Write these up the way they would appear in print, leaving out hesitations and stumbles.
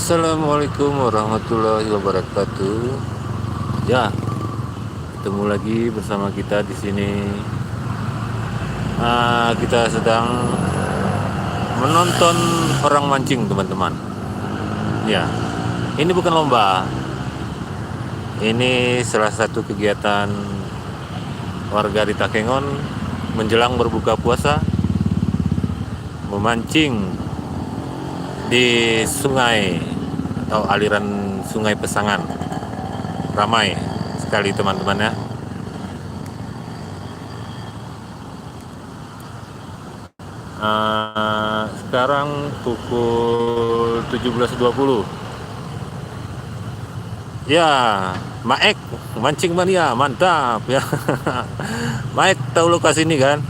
Assalamualaikum warahmatullahi wabarakatuh. Ya, ketemu lagi bersama kita di sini. Kita sedang menonton orang mancing, teman-teman. Ya, ini bukan lomba. Ini salah satu kegiatan warga di Takengon menjelang berbuka puasa, memancing di sungai atau aliran sungai Pesangan. Ramai sekali teman-teman ya. Sekarang pukul 17.20. Ya, Maek mancing mania mantap ya. Maek tahu lokasi ini kan?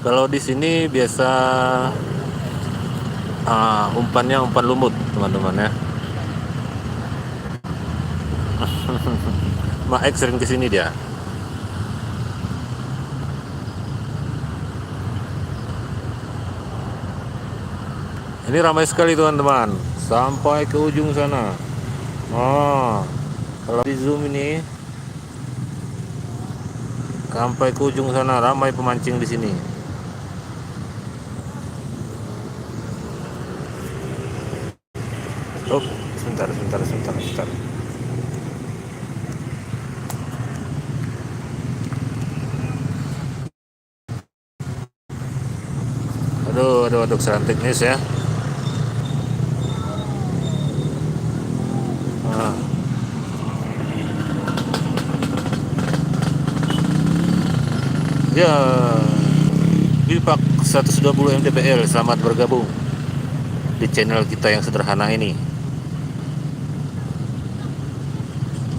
Kalau di sini biasa umpannya umpan lumut teman-teman ya. Maek sering kesini dia. Ini ramai sekali teman-teman, sampai ke ujung sana. Kalau di zoom ini sampai ke ujung sana, ramai pemancing di sini. Oh, sebentar. Aduh, kesalahan teknis ya. Ya, Bilpak 120 mdpl, selamat bergabung di channel kita yang sederhana ini.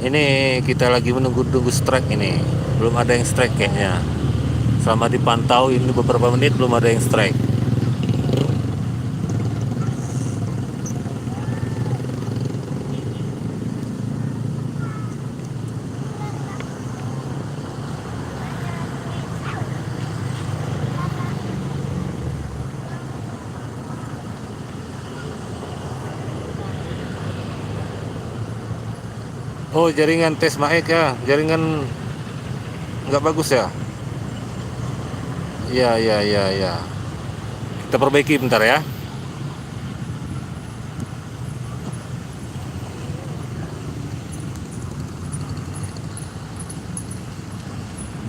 Ini kita lagi menunggu strike ini. Belum ada yang strike kayaknya. Selama dipantau ini beberapa menit belum ada yang strike. Oh, jaringan tes Maek ya. Jaringan nggak bagus ya. Ya. Kita perbaiki bentar ya.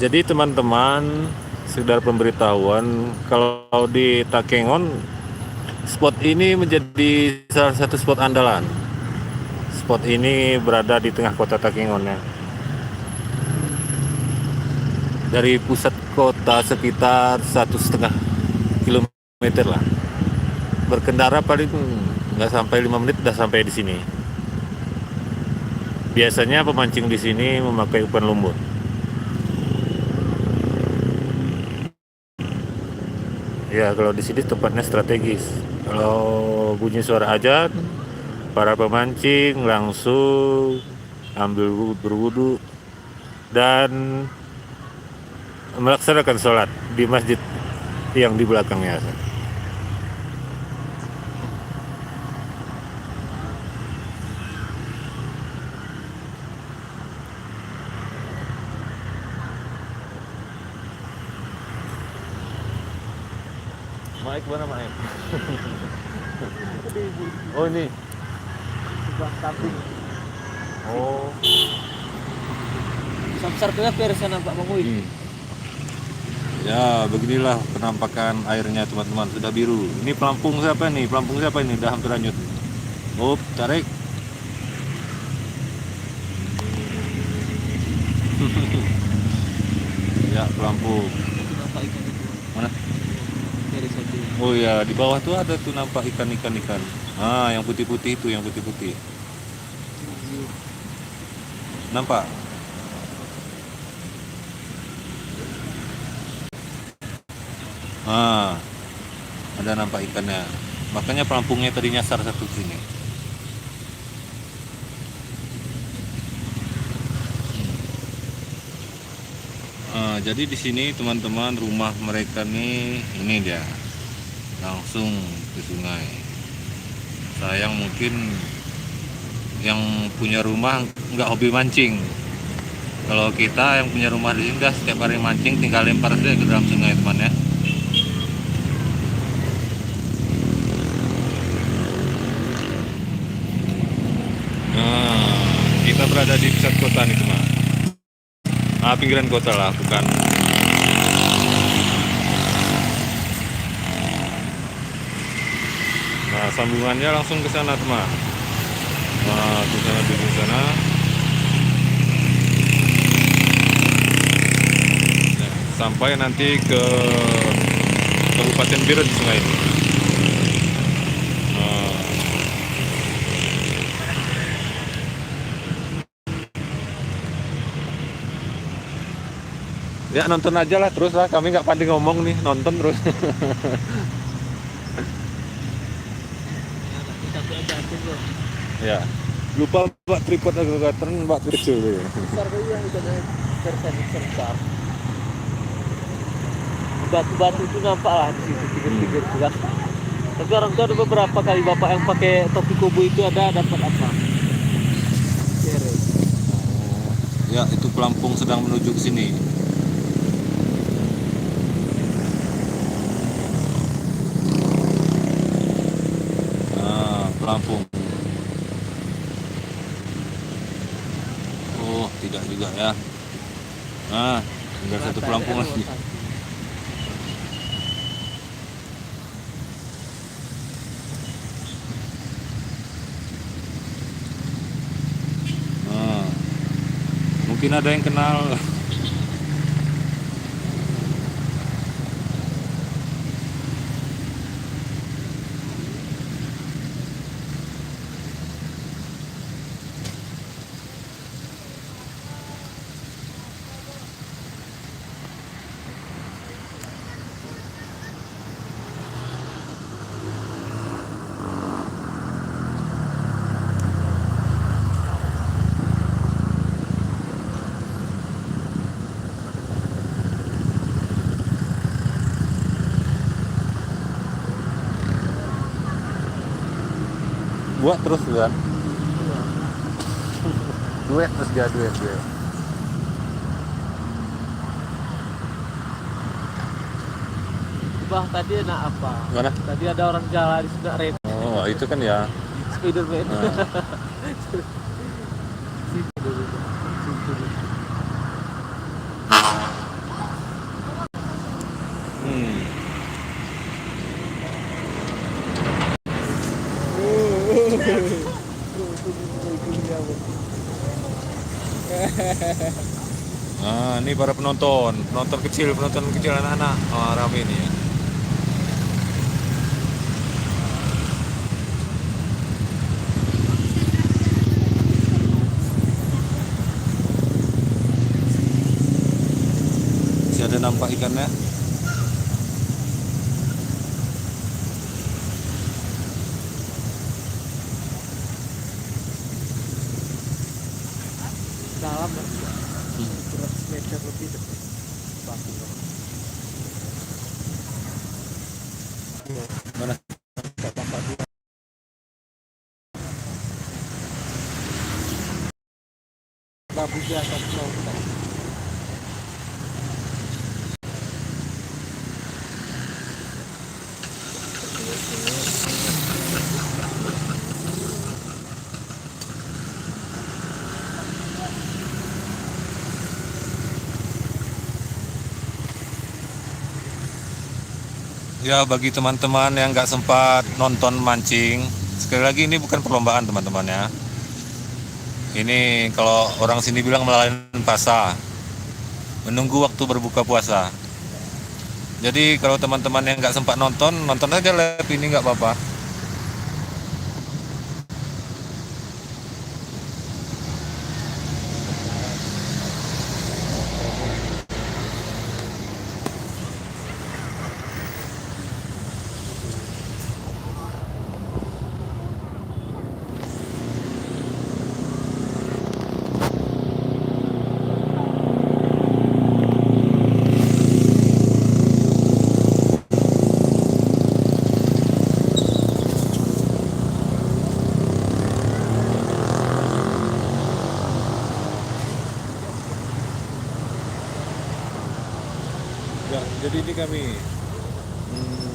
Jadi teman-teman, sekedar pemberitahuan, kalau di Takengon, spot ini menjadi salah satu spot andalan. Spot ini berada di tengah kota Takengon ya. Dari pusat kota sekitar 1,5 kilometer lah. Berkendara paling nggak sampai 5 menit udah sampai di sini. Biasanya pemancing di sini memakai umpan lumut. Ya, kalau di sini tempatnya strategis. Kalau bunyi suara azan, para pemancing langsung ambil berwudu dan melaksanakan sholat di masjid yang di belakangnya. Maik mana Maik? Oh ini. Sebelah samping. Oh. Besar tuh ya nampak Bang Uy. Ya, beginilah penampakan airnya teman-teman, sudah biru. Ini pelampung siapa nih? Udah hampir hanyut. Oh, tarik. Ya, pelampung. Nampak ikan itu. Mana? Dari satu. Oh ya, di bawah tuh ada tuh nampak ikan. Yang putih-putih itu, yang putih-putih. Nampak? Ada nampak ikannya. Makanya pelampungnya tadi nyasar satu sini. Jadi di sini teman-teman, rumah mereka nih ini dia. langsung ke sungai. Sayang mungkin yang punya rumah nggak hobi mancing. Kalau kita yang punya rumah di sini udah setiap hari mancing, tinggal lempar saja ke dalam sungai teman ya. Nah, kita berada di pusat kota nih teman. Pinggiran kota lah, bukan. Nah, sambungannya langsung ke sana teman. Nah, di sana. Nah, sampai nanti ke Kabupaten Biren sungai ini. Nah, ya nonton aja lah terus lah, kami nggak pandai ngomong nih, nonton terus. Tapi aja atur loh. Ya, lupa Pak tripod agregator Mbak kecil deh. Besar kali yang udah persen besar. Batu-batu itu nampak lah di situ pinggir-pinggir jelas. Tapi orang tua ada beberapa kali bapak yang pakai topi kubu itu ada dapat apa? Kere. Ya, itu pelampung sedang menuju ke sini. Nah, pelampung. Oh, tidak juga ya. Nah, tinggal satu pelampung lagi. Nah, mungkin ada yang kenal. Buat terus kan. Duet terus dia duet. Bah tadi enak apa? Mana? Tadi ada orang jalan di sebelah red. Oh, itu kan ya. Spiderman. Nah. Hmm. Nah, ini para penonton kecil anak-anak. Oh, rame ini ya. Masih ada nampak ikannya. Dalam lah. 100 meter lebih dekat. Batu. Mana? Bapak dua. Babu di atas lautan. Ya, bagi teman-teman yang nggak sempat nonton mancing, sekali lagi ini bukan perlombaan teman-teman ya. Ini kalau orang sini bilang melalui pasar, menunggu waktu berbuka puasa. Jadi kalau teman-teman yang nggak sempat nonton aja live ini nggak apa-apa. Ya, jadi ini kami hmm,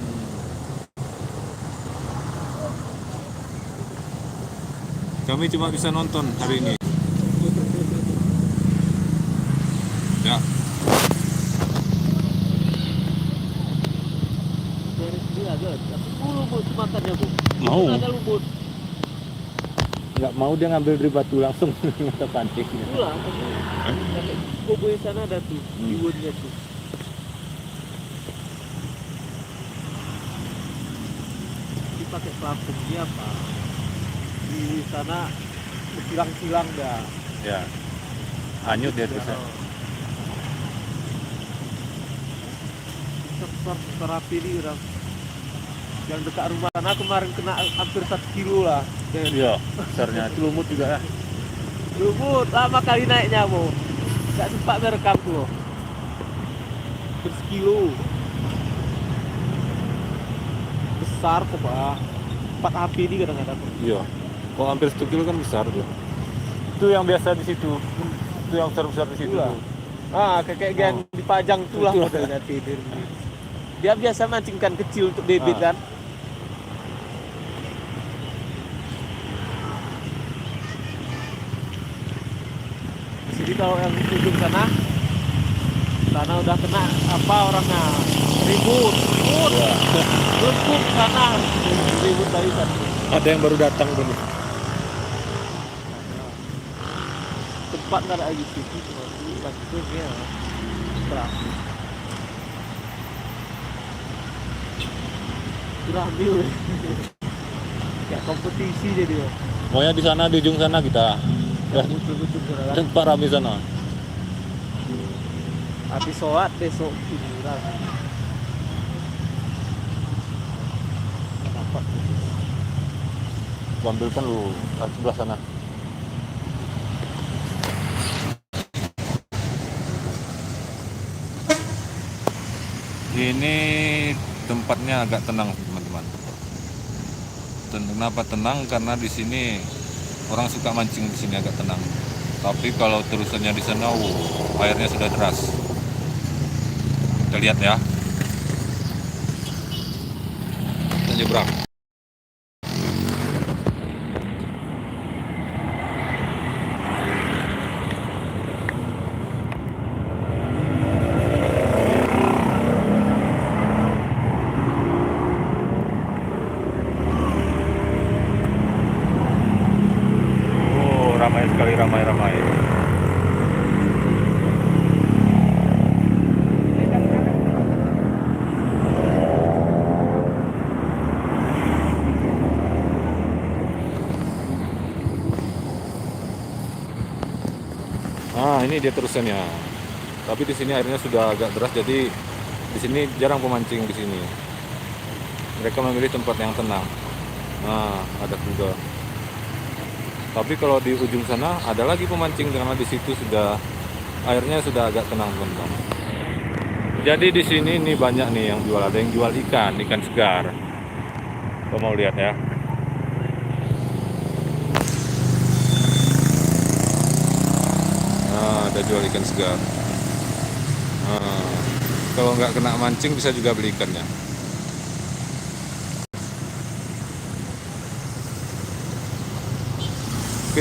kami cuma bisa nonton hari ini. Ya, Dari sini aja. Tapi dulu bu makannya bu. Mau. Itu ada lumut. Nggak mau dia ngambil dari batu langsung kita pancing. Itulah. Tapi kubu sana ada tuh. Iwunnya tuh. Pakai pelampung dia apa di sana silang-silang dah ya. Hanyut dia terus. besar api ini orang yang dekat rumah sana kemarin kena hampir 1 kilo lah. Iya, besarnya itu lumut juga ya. Lumut lama kali naiknya bu, nggak sempat merekam tuh hampir 1 kilo besar kok pak. 4 api ini kadang-kadang. Iya. Kalau hampir 1 kilo kan besar tuh. Itu yang biasa di situ. Itu yang besar di situ. Itulah. Kayak yang dipajang itulah modelnya tidur. Dia biasa mancing ikan kecil untuk bebek kan. Jadi kalau yang ujung sana udah kena apa orangnya ribut, ribut sana, ribut dari sana. Ada yang baru datang tuh. Tempat nggak ada lagi situ, cuma ya berakhir. Berakhir, ya kompetisi jadi. Pokoknya di sana, di ujung sana kita. Ya, Betul-betul kan. tempat rame sana. Habis sholat besok tiduran. Dapat. Ambilkan lu sebelah sana. Ini tempatnya agak tenang teman-teman. Kenapa tenang? Karena di sini orang suka mancing di sini agak tenang. Tapi kalau terusannya di sana, airnya sudah deras. Kita lihat ya. Kita nyebrang. Ramai sekali, ramai. Ini dia terusannya. Tapi di sini airnya sudah agak deras, jadi di sini jarang pemancing di sini. Mereka memilih tempat yang tenang. Nah, ada kuda. Tapi kalau di ujung sana ada lagi pemancing karena di situ sudah airnya sudah agak tenang teman-teman. Jadi di sini nih banyak nih yang jual, ada yang jual ikan segar. Kau mau lihat ya? Nah, ada jual ikan segar. Nah, kalau nggak kena mancing bisa juga beli ikannya.